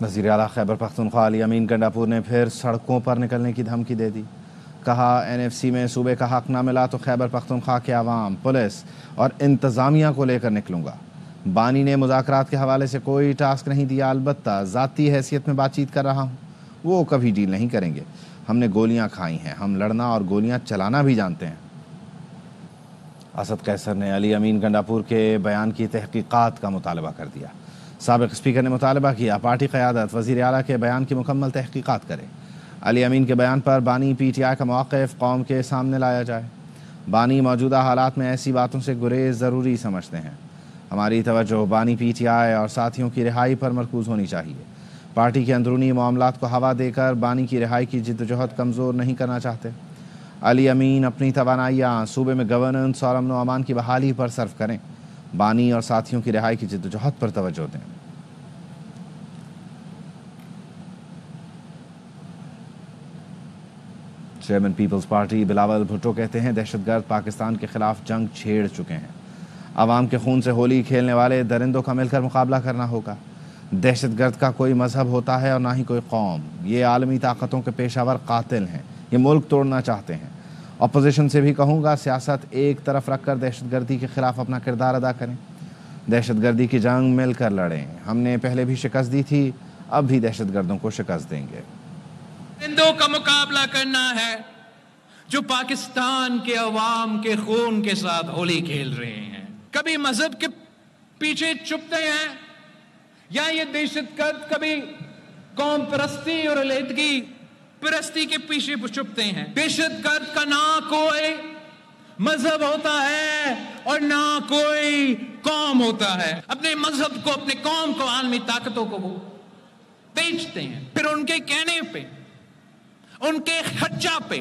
وزیر اعلیٰ خیبر پختونخوا علی امین گنڈاپور نے پھر سڑکوں پر نکلنے کی دھمکی دے دی. کہا NFC میں صوبے کا حق نہ ملا تو خیبر پختونخوا کے عوام، پولیس اور انتظامیہ کو لے کر نکلوں گا. بانی نے مذاکرات کے حوالے سے کوئی ٹاسک نہیں دیا، البتہ ذاتی حیثیت میں بات چیت کر رہا ہوں. وہ کبھی ڈیل نہیں کریں گے. ہم نے گولیاں کھائی ہیں، ہم لڑنا اور گولیاں چلانا بھی جانتے ہیں. اسد قیصر نے علی امین گنڈاپور کے بیان کی تحقیقات کا مطالبہ کر دیا. سابق اسپیکر نے مطالبہ کیا پارٹی قیادت وزیر اعلیٰ کے بیان کی مکمل تحقیقات کرے. علی امین کے بیان پر بانی PTI کا موقف قوم کے سامنے لایا جائے. بانی موجودہ حالات میں ایسی باتوں سے گریز ضروری سمجھتے ہیں. ہماری توجہ بانی PTI اور ساتھیوں کی رہائی پر مرکوز ہونی چاہیے. پارٹی کے اندرونی معاملات کو ہوا دے کر بانی کی رہائی کی جدوجہد کمزور نہیں کرنا چاہتے. علی امین اپنی توانائیاں صوبے میں گورننس اور امن و امان کی بحالی پر صرف کریں. بانی اور ساتھیوں کی رہائی کی جدوجہد پر توجہ دیں. چیئرمین پیپلز پارٹی بلاول بھٹو کہتے ہیں دہشت گرد پاکستان کے خلاف جنگ چھیڑ چکے ہیں. عوام کے خون سے ہولی کھیلنے والے درندوں کا مل کر مقابلہ کرنا ہوگا. دہشت گرد کا کوئی مذہب ہوتا ہے اور نہ ہی کوئی قوم. یہ عالمی طاقتوں کے پیشہ ور قاتل ہیں. یہ ملک توڑنا چاہتے ہیں. اپوزیشن سے بھی کہوں گا سیاست ایک طرف رکھ کر دہشت گردی کے خلاف اپنا کردار ادا کریں. دہشت گردی کی جنگ مل کر لڑیں. ہم نے پہلے بھی شکست دی تھی، اب بھی دہشت گردوں کو شکست دیں گے. درندوں کا مقابلہ کرنا ہے جو پاکستان کے عوام کے خون کے ساتھ ہولی کھیل رہے ہیں. کبھی مذہب کے پیچھے چھپتے ہیں یا یہ دہشت گرد کبھی قوم پرستی اور علیحدگی پرستی کے پیچھے چھپتے ہیں. دہشت گرد کا نہ کوئی مذہب ہوتا ہے اور نہ کوئی قوم ہوتا ہے. اپنے مذہب کو، اپنے قوم کو عالمی طاقتوں کو وہ بیچتے ہیں. پھر ان کے کہنے پہ، ان کے خرچہ پہ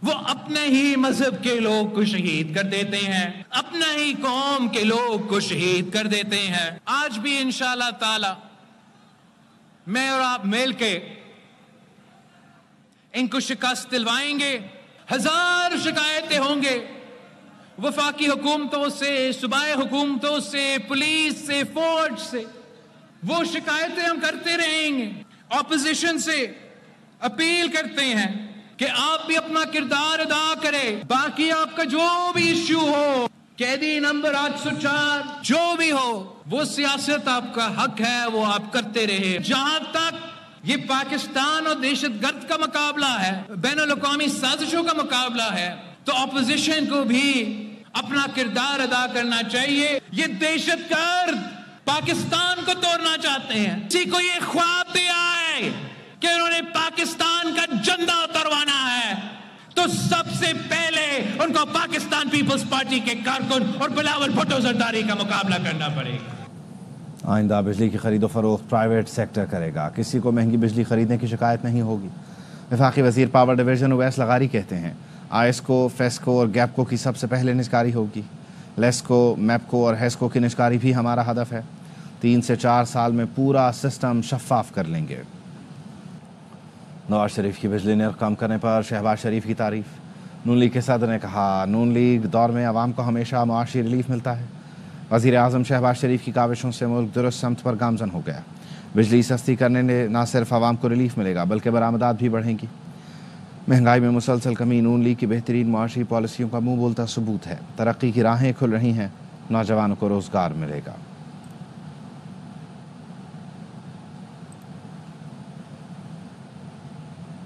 وہ اپنے ہی مذہب کے لوگ کو شہید کر دیتے ہیں، اپنا ہی قوم کے لوگ کو شہید کر دیتے ہیں. آج بھی انشاءاللہ تعالی میں اور آپ مل کے ان کو شکست دلوائیں گے. ہزار شکایتیں ہوں گے وفاقی حکومتوں سے، صوبائی حکومتوں سے، پولیس سے، فوج سے. وہ شکایتیں ہم کرتے رہیں گے. اپوزیشن سے اپیل کرتے ہیں کہ آپ بھی اپنا کردار ادا کریں. باقی آپ کا جو بھی ایشو ہو، قیدی نمبر 804 جو بھی ہو، وہ سیاست آپ کا حق ہے، وہ آپ کرتے رہے. جہاں تک یہ پاکستان اور دہشت گرد کا مقابلہ ہے، بین الاقوامی سازشوں کا مقابلہ ہے، تو اپوزیشن کو بھی اپنا کردار ادا کرنا چاہیے. یہ دہشت گرد پاکستان کو توڑنا چاہتے ہیں. کسی کو یہ خواب بھی آئے کہ انہوں نے پاکستان کا جھنڈا اتروانا ہے تو سب سے پہلے ان کو پاکستان پیپلز پارٹی کے کارکن اور بلاول بھٹو زرداری کا مقابلہ کرنا پڑے گا. آئندہ بجلی کی خرید و فروخت پرائیویٹ سیکٹر کرے گا. کسی کو مہنگی بجلی خریدنے کی شکایت نہیں ہوگی. وفاقی وزیر پاور ڈویژن اویس لغاری کہتے ہیں آئسکو، فیسکو اور گیپکو کی سب سے پہلے نجکاری ہوگی. لیسکو، میپکو اور ہیسکو کی نجکاری بھی ہمارا ہدف ہے. 3 سے 4 سال میں پورا سسٹم شفاف کر لیں گے. نواز شریف کی بجلی نرخ کم کرنے پر شہباز شریف کی تعریف. نون لیگ کے صدر نے کہا نون لیگ دور میں عوام کو ہمیشہ معاشی ریلیف ملتا ہے. وزیر اعظم شہباز شریف کی کاوشوں سے ملک درست سمت پر گامزن ہو گیا. بجلی سستی کرنے نے نہ صرف عوام کو ریلیف ملے گا بلکہ برآمدات بھی بڑھیں گی. مہنگائی میں مسلسل کمی نون لیگ کی بہترین معاشی پالیسیوں کا منہ بولتا ثبوت ہے. ترقی کی راہیں کھل رہی ہیں، نوجوانوں کو روزگار ملے گا.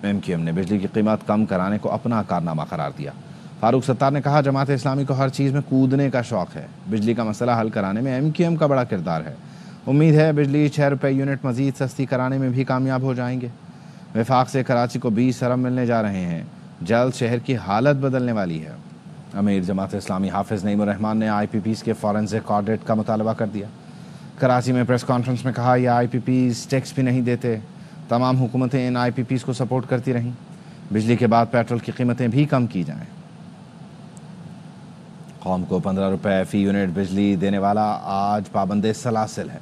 MQM نے بجلی کی قیمت کم کرانے کو اپنا کارنامہ قرار دیا. فاروق ستار نے کہا جماعت اسلامی کو ہر چیز میں کودنے کا شوق ہے. بجلی کا مسئلہ حل کرانے میں MQM کا بڑا کردار ہے. امید ہے بجلی 6 روپے یونٹ مزید سستی کرانے میں بھی کامیاب ہو جائیں گے. وفاق سے کراچی کو 20 ارب ملنے جا رہے ہیں. جلد شہر کی حالت بدلنے والی ہے. امیر جماعت اسلامی حافظ نعیم الرحمان نے IPPs کے فورنزک آڈٹ کا مطالبہ کر دیا. کراچی میں پریس کانفرنس میں کہا یہ IPPs ٹیکس بھی نہیں دیتے. تمام حکومتیں ان IPPs کو سپورٹ کرتی رہیں. بجلی کے بعد پیٹرول کی قیمتیں بھی کم کی جائیں. قوم کو 15 روپے فی یونٹ بجلی دینے والا آج پابند سلاسل ہے.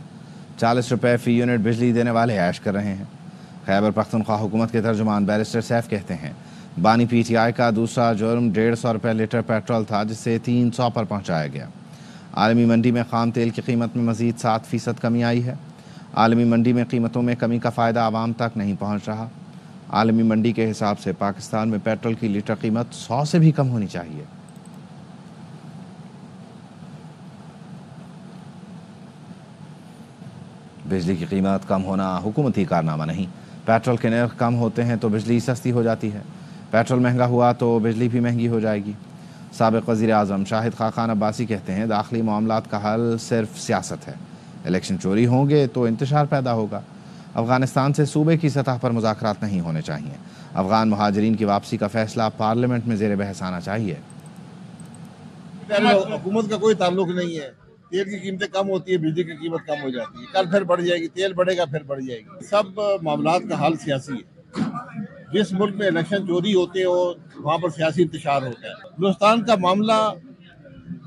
40 روپے فی یونٹ بجلی دینے والے عیش کر رہے ہیں. خیبر پختونخوا حکومت کے ترجمان بیرسٹر سیف کہتے ہیں بانی PTI کا دوسرا جرم 150 روپے لیٹر پیٹرول تھا جس سے 300 پر پہنچایا گیا. عالمی منڈی میں خام تیل کی قیمت میں مزید 7% کمی آئی ہے. عالمی منڈی میں قیمتوں میں کمی کا فائدہ عوام تک نہیں پہنچ رہا۔ عالمی منڈی کے حساب سے پاکستان میں پیٹرول کی لیٹر قیمت 100 سے بھی کم ہونی چاہیے۔ بجلی کی قیمت کم ہونا حکومتی کارنامہ نہیں، پیٹرول کے نرخ کم ہوتے ہیں تو بجلی سستی ہو جاتی ہے، پیٹرول مہنگا ہوا تو بجلی بھی مہنگی ہو جائے گی۔ سابق وزیر اعظم شاہد خاقان عباسی کہتے ہیں داخلی معاملات کا حل صرف سیاست ہے، الیکشن چوری ہوں گے تو انتشار پیدا ہوگا۔ افغانستان سے صوبے کی سطح پر مذاکرات نہیں ہونے چاہیے، افغان مہاجرین کی واپسی کا فیصلہ پارلیمنٹ میں زیر بحث آنا چاہیے۔ حکومت کا کوئی تعلق نہیں ہے، تیل کی قیمتیں کم ہوتی ہے، بجلی کی قیمت کم ہو جاتی ہے، کل پھر بڑھ جائے گی، تیل بڑھے گا پھر بڑھ جائے گی۔ سب معاملات کا حل سیاسی ہے، جس ملک میں الیکشن چوری ہوتے ہو وہاں پر سیاسی انتشار ہوتا ہے۔ بلوچستان کا معاملہ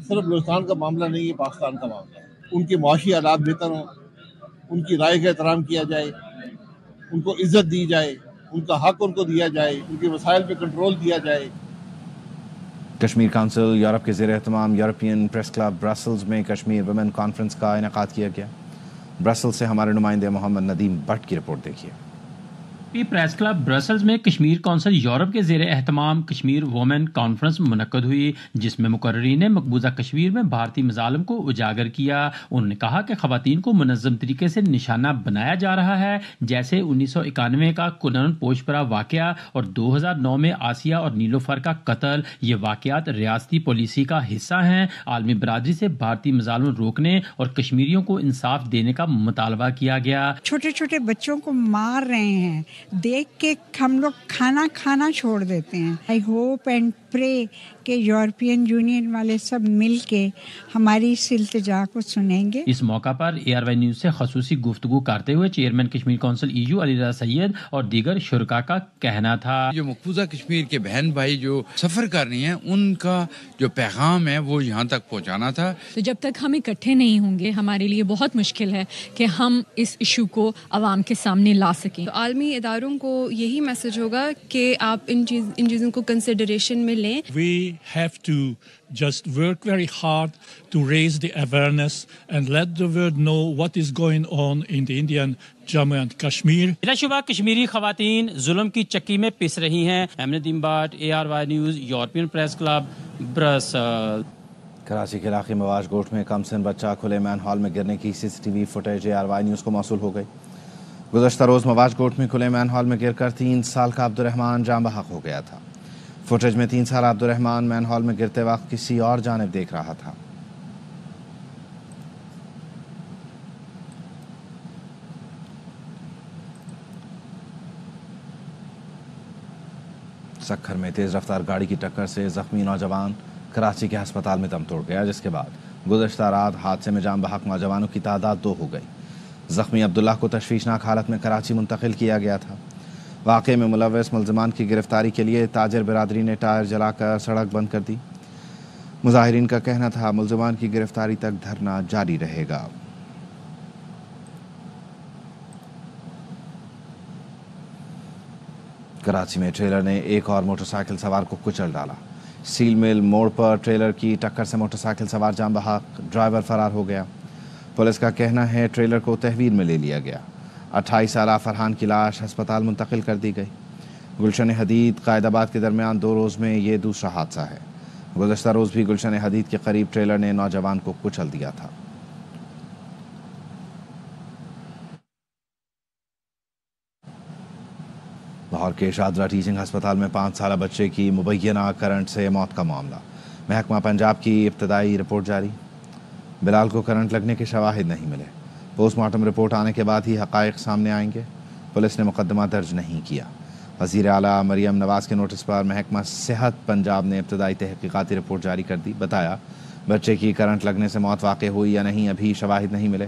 صرف بلوچستان کا معاملہ نہیں ہے، پاکستان کا معاملہ ہے۔ ان کے معاشی حالات بہتر ہوں، ان کی رائے کا احترام کیا جائے، ان کو عزت دی جائے، ان کا حق ان کو دیا جائے، ان کے وسائل پہ کنٹرول دیا جائے۔ کشمیر کونسل یورپ کے زیر اہتمام یورپین پریس کلب برسلز میں کشمیر ویمن کانفرنس کا انعقاد کیا گیا۔ برسلز سے ہمارے نمائندے محمد ندیم بٹ کی رپورٹ دیکھیے۔ پریس کلب برسلز میں کشمیر کونسل یورپ کے زیر اہتمام کشمیر وومن کانفرنس منعقد ہوئی، جس میں مقررین نے مقبوضہ کشمیر میں بھارتی مظالم کو اجاگر کیا۔ انہوں نے کہا کہ خواتین کو منظم طریقے سے نشانہ بنایا جا رہا ہے، جیسے 1991 کا کنن پوشپرا واقعہ اور 2009 میں آسیہ اور نیلوفر کا قتل۔ یہ واقعات ریاستی پالیسی کا حصہ ہیں۔ عالمی برادری سے بھارتی مظالم روکنے اور کشمیریوں کو انصاف دینے کا مطالبہ کیا گیا۔ چھوٹے چھوٹے بچوں کو مار رہے ہیں، دیکھ کے ہم لوگ کھانا چھوڑ دیتے ہیں۔ آئی ہوپ اینڈ پرے کہ یورپین یونین والے سب مل کے ہماری اس التجا کو سنیں گے۔ اس موقع پر ARY نیوز سے خصوصی گفتگو کرتے ہوئے chairman Kashmir council EU Ali Raza سید اور دیگر شرکاء کا کہنا تھا جو مقبوضہ کشمیر کے بہن بھائی جو سفر کر رہی ہیں ان کا جو پیغام ہے وہ یہاں تک پہنچانا تھا۔ تو جب تک ہم اکٹھے نہیں ہوں گے ہمارے لیے بہت مشکل ہے کہ ہم اس ایشو کو عوام کے سامنے لا سکیں۔ تو عالمی اداروں کو یہی میسج ہوگا کہ آپ ان چیزوں کو کنسیڈریشن میں لیں۔ We have to just work very hard to raise the awareness and let the world know what is going on in the Indian Jammu and Kashmir. بلا شبہ کشمیری خواتین ظلم کی چکی میں پس رہی ہیں۔ Ahmed Nadeem Butt, ARY news, European press club, Brussels. Karachi کے علاقے مواج گوٹ میں کم سن بچہ کھلے مین ہال میں گرنے کی CCTV فوٹیج ARY نیوز کو موصول ہو گئی۔ گزشتہ روز مواج گوٹ میں کھلے مین ہال میں گر کر 3 سال کا عبدالرحمان جاں بحق ہو گیا تھا۔ فوٹیج میں 3 سال عبدالرحمان مین ہال میں گرتے وقت کسی اور جانب دیکھ رہا تھا۔ سکھر میں تیز رفتار گاڑی کی ٹکر سے زخمی نوجوان کراچی کے ہسپتال میں دم توڑ گیا، جس کے بعد گزشتہ رات حادثے میں جاں بحق نوجوانوں کی تعداد 2 ہو گئی۔ زخمی عبداللہ کو تشویشناک حالت میں کراچی منتقل کیا گیا تھا۔ واقعے میں ملوث ملزمان کی گرفتاری کے لیے تاجر برادری نے ٹائر جلا کر سڑک بند کر دی۔ مظاہرین کا کہنا تھا ملزمان کی گرفتاری تک دھرنا جاری رہے گا۔ کراچی میں ٹریلر نے ایک اور موٹر سائیکل سوار کو کچل ڈالا۔ سیل مل موڑ پر ٹریلر کی ٹکر سے موٹر سائیکل سوار جاں بحق ڈرائیور فرار ہو گیا۔ پولیس کا کہنا ہے ٹریلر کو تحویل میں لے لیا گیا۔ 28 سالہ فرحان کی لاش ہسپتال منتقل کر دی گئی۔ گلشن حدید قائد آباد کے درمیان 2 روز میں یہ دوسرا حادثہ ہے۔ گزشتہ روز بھی گلشن حدید کے قریب ٹریلر نے نوجوان کو کچل دیا تھا۔ لاہور کے شادرہ ٹیچنگ ہسپتال میں 5 سالہ بچے کی مبینہ کرنٹ سے موت کا معاملہ۔ محکمہ پنجاب کی ابتدائی رپورٹ جاری۔ بلال کو کرنٹ لگنے کے شواہد نہیں ملے۔ پوسٹ مارٹم رپورٹ آنے کے بعد ہی حقائق سامنے آئیں گے۔ پولیس نے مقدمہ درج نہیں کیا۔ وزیر اعلیٰ مریم نواز کے نوٹس پر محکمہ صحت پنجاب نے ابتدائی تحقیقاتی رپورٹ جاری کر دی۔ بتایا بچے کی کرنٹ لگنے سے موت واقع ہوئی یا نہیں ابھی شواہد نہیں ملے۔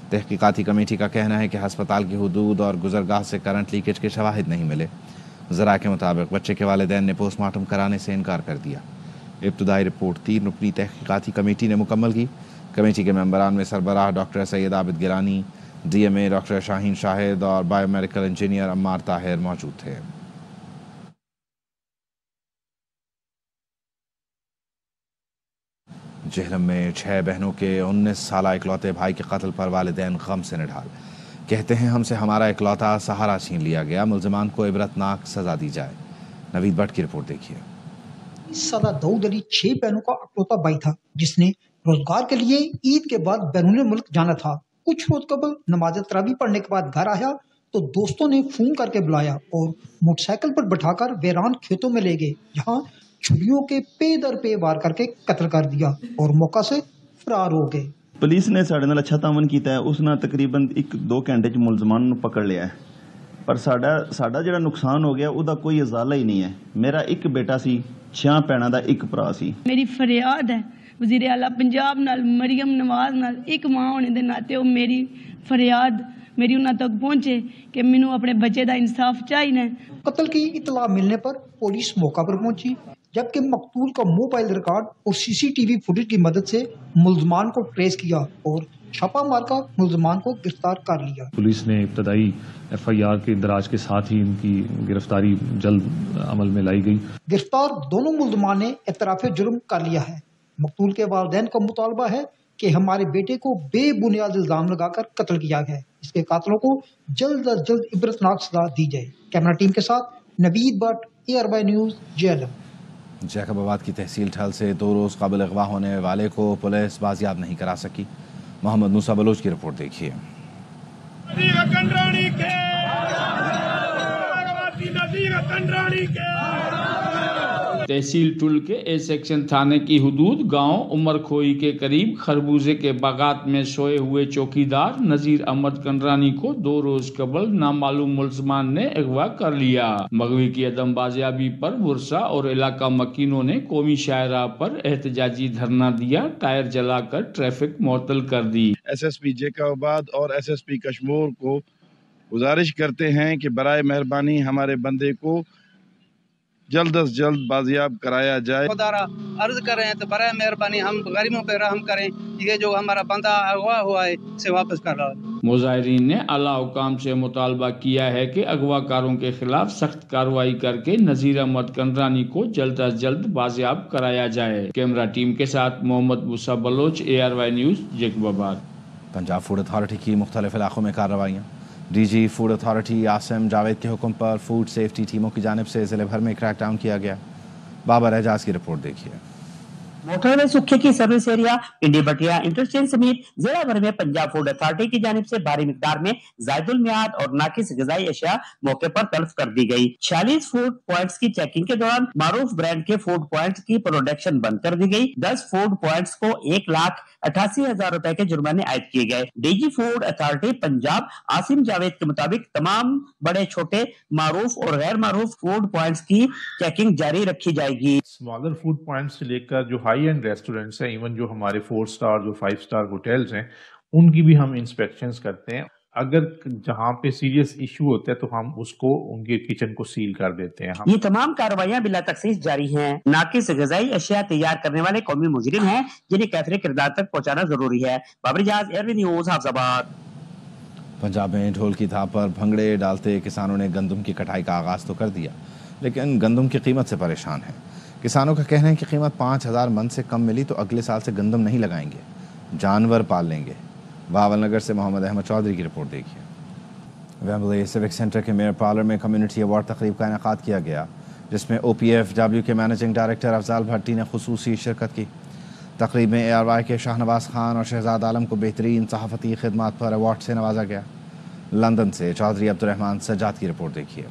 تحقیقاتی کمیٹی کا کہنا ہے کہ ہسپتال کی حدود اور گزرگاہ سے کرنٹ لیکیج کے شواہد نہیں ملے۔ ذرائع کے مطابق بچے کے والدین نے پوسٹ مارٹم کرانے سے انکار کر دیا۔ ابتدائی رپورٹ 3 رکنی تحقیقاتی کمیٹی نے مکمل کی۔ کمیٹی کے ممبران میں سربراہ ڈاکٹر سید عابد گیلانی، DMA ڈاکٹر شاہین شاہد اور bio medical engineer Ammar Tahir موجود تھے۔ جہلم میں 6 بہنوں کے 19 سالہ اکلوتے بھائی کے قتل پر والدین غم سے نڈھال۔ کہتے ہیں ہم سے ہمارا اکلوتا سہارا چھین لیا گیا، ملزمان کو عبرتناک سزا دی جائے۔ نوید بٹ کی رپورٹ دیکھیے۔ سادہ داؤد علی 6 بہنوں کا اکلوتا بھائی تھا جس نے روزگار کے لیے عید کے بعد بیرون ملک جانا تھا۔ کچھ روز قبل نماز تراویح پڑھنے کے بعد گھر آیا تو دوستوں نے فون کر کے بلایا اور موٹر سائیکل پر بٹھا کر ویران کھیتوں میں لے گئے، جہاں چھریوں کے پے در پے وار کر کے قتل کر دیا اور موقع سے فرار ہو گئے۔ پولیس نے ساڈے نال اچھا تعاون کیتا ہے، اس نے تقریباً 1-2 گھنٹے چ ملزمان نو پکڑ لیا ہے، پر ساڈا جڑا نقصان ہو گیا او دا کوئی ازالہ ہی نہیں ہے۔ میرا ایک بیٹا سی، 6 بھیناں دا ایک بھرا سی۔ میری فریاد ہے وزیر اعلیٰ پنجاب نال مریم نواز نال، ایک ماں ہونے دے ناتے او میری فریاد میری انہاں تک پہنچے کہ مینوں اپنے بچے دا انصاف چاہیے۔ قتل کی اطلاع ملنے پر پولیس موقع پر پہنچی، جبکہ مقتول کا موبائل ریکارڈ اور CCTV فوٹیج کی مدد سے ملزمان کو ٹریس کیا اور چھاپا مار کر ملزمان کو گرفتار کر لیا۔ پولیس نے ابتدائی FIR کے اندراج کے ساتھ ہی ان کی گرفتاری جلد عمل میں لائی گئی۔ گرفتار دونوں ملزمان نے اعتراف جرم کر لیا ہے۔ مقتول کے والدین کا مطالبہ ہے کہ ہمارے بیٹے کو بے بنیاد الزام لگا کر قتل کیا گیا ہے، اس کے قاتلوں کو جلد از جلد عبرتناک سزا دی جائے۔ کیمرہ ٹیم کے ساتھ Naveed Butt, ARY news, Jhelum. Jacobabad کی تحصیل ٹھل سے 2 روز قبل اغوا ہونے والے کو پولیس بازیاب نہیں کرا سکی۔ محمد موسیٰ بلوچ کی رپورٹ دیکھیے۔ تحصیل ٹل کے اے سیکشن تھانے کی حدود گاؤں عمر کھوئی کے قریب خربوزے کے باغات میں سوئے ہوئے چوکیدار نذیر احمد کنڈرانی کو 2 روز قبل نامعلوم ملزمان نے اغوا کر لیا۔ مغوی کی عدم بازیابی پر ورثا اور علاقہ مکینوں نے قومی شاہراہ پر احتجاجی دھرنا دیا، ٹائر جلا کر ٹریفک معطل کر دی۔ SSP جیکب آباد اور SSP کشمور کو گزارش کرتے ہیں کہ برائے مہربانی ہمارے بندے کو جلد از جلد بازیاب کرایا جائے۔ خدا را عرض کر رہے ہیں تو برائے مہربانی ہم غریبوں پہ رحم کریں، یہ جو ہمارا بندہ اغوا ہوا ہے اسے واپس کر رہا ہے۔ مظاہرین نے اعلیٰ حکام سے مطالبہ کیا ہے کہ اغوا کاروں کے خلاف سخت کارروائی کر کے نذیر احمد کنڈرانی کو جلد از جلد بازیاب کرایا جائے۔ کیمرہ ٹیم کے ساتھ محمد موسیٰ بلوچ، ARY نیوز، جیکب آباد۔ پنجاب فوڈ اتھارٹی کی مختلف علاقوں میں کارروائیاں۔ DG food authority Asim Javed کے حکم پر فوڈ سیفٹی ٹیموں کی جانب سے ضلع بھر میں کریک ڈاؤن کیا گیا۔ بابر اعجاز کی رپورٹ دیکھیے۔ موٹر وے سکھے کی سروس ایریا، پنڈی بٹیا انٹرچینج سمیت ضلع بھر میں پنجاب فوڈ اتھارٹی کی جانب سے بھاری مقدار میں زائد المیعاد اور ناقص غذائی اشیاء موقع پر تلف کر دی گئی۔ 46 فوڈ پوائنٹس کی چیکنگ کے دوران معروف برانڈ کے فوڈ پوائنٹس کی پروڈکشن بند کر دی گئی۔ 10 فوڈ پوائنٹس کو 1,88,000 روپے کے جرمانے عائد کیے گئے۔ DG food authority Punjab Asim Javed کے مطابق تمام بڑے چھوٹے معروف اور غیر معروف فوڈ پوائنٹس کی چیکنگ جاری رکھی جائے گی۔ اسمالر فوڈ پوائنٹس سے لے کر جو ہائی اینڈ ریسٹورینٹس ہیں، ایون جو ہمارے 4 سٹار جو 5 سٹار ہوٹلز ہیں، ان کی بھی ہم انسپیکشنز کرتے ہیں۔ اگر جہاں پہ سیریس ایشو ہوتا ہے تو ہم اس کو ان کے کچن کو سیل کر دیتے ہیں۔ یہ تمام کارروائیاں بلا تخصیص جاری ہیں۔ ناقص غذائی اشیاء تیار کرنے والے قومی مجرم ہیں جنہیں کیفر کردار تک پہنچانا ضروری ہے۔ بابر اعجاز، ARY نیوز، حافظ آباد۔ پنجاب میں ڈھول کی تھاپ پر بھنگڑے ڈالتے کسانوں نے گندم کی کٹائی کا آغاز تو کر دیا، لیکن گندم کی قیمت سے پریشان ہیں۔ کسانوں کا کہنا ہے کہ قیمت 5,000 من سے کم ملی تو اگلے سال سے گندم نہیں لگائیں گے، جانور پال لیں گے۔ بہاول نگر سے محمد احمد چودھری کی رپورٹ دیکھیے۔ ویمبلے سیوک سینٹر کے میئر پارلر میں کمیونٹی ایوارڈ تقریب کا انعقاد کیا گیا، جس میں OPFW کے مینیجنگ ڈائریکٹر افضال بھٹی نے خصوصی شرکت کی۔ تقریب میں ARY کے شاہ نواز خان اور شہزاد عالم کو بہترین صحافتی خدمات پر ایوارڈ سے نوازا گیا۔ لندن سے چودھری عبدالرحمان سجاد کی رپورٹ دیکھیے۔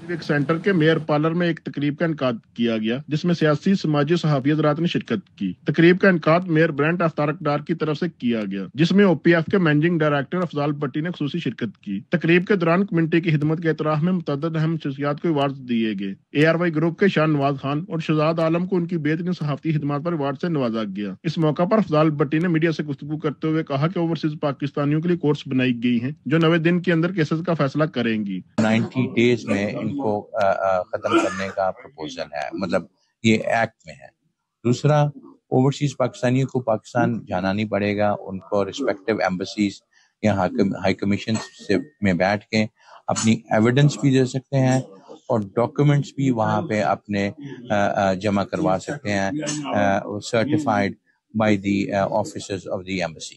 سیوک سینٹر کے میئر پارلر میں ایک تقریب کا انعقاد کیا گیا جس میں سیاسی، سماجی، صحافی حضرات نے شرکت کی۔ تقریب کا انعقاد میئر برینٹ افطارک ڈار کی طرف سے کیا گیا، جس میں OPF کے مینیجنگ ڈائریکٹر افضال بھٹی نے خصوصی شرکت کی۔ تقریب کے دوران کمیونٹی کی خدمت کے اعتراف میں متعدد اہم شخصیات کو ایوارڈ دیے گئے۔ ARY گروپ کے شاہ نواز خان اور شہزاد عالم کو ان کی بہترین صحافتی خدمات پر ایوارڈ سے نوازا گیا۔ اس موقع پر افضال بھٹی نے میڈیا سے گفتگو کرتے ہوئے کہا کہ اوورسیز پاکستانیوں کے لیے کورٹس بنائی گئی ہیں جو 90 دن کے اندر کیسز کا فیصلہ کریں گی۔ 90 ڈیز میں ان کو ختم کرنے کا پروپوزل ہے، مطلب یہ ایکٹ میں ہے۔ دوسرا، اوورسیز پاکستانیوں کو پاکستان جانا نہیں پڑے گا، ان کو ریسپیکٹیو ایمبیسیز یا ہائی کمیشن میں بیٹھ کے اپنی ایویڈنس بھی دے سکتے ہیں اور ڈاکیومنٹس بھی وہاں پہ اپنے جمع کروا سکتے ہیں، certified by the officers of the embassy.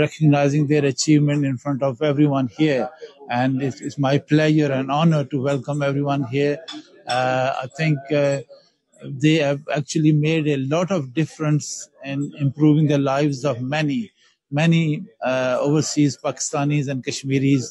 Recognizing their achievement in front of everyone here, and it's my pleasure and honor to welcome everyone here. I think they have actually made a lot of difference in improving the lives of many overseas Pakistanis and Kashmiris.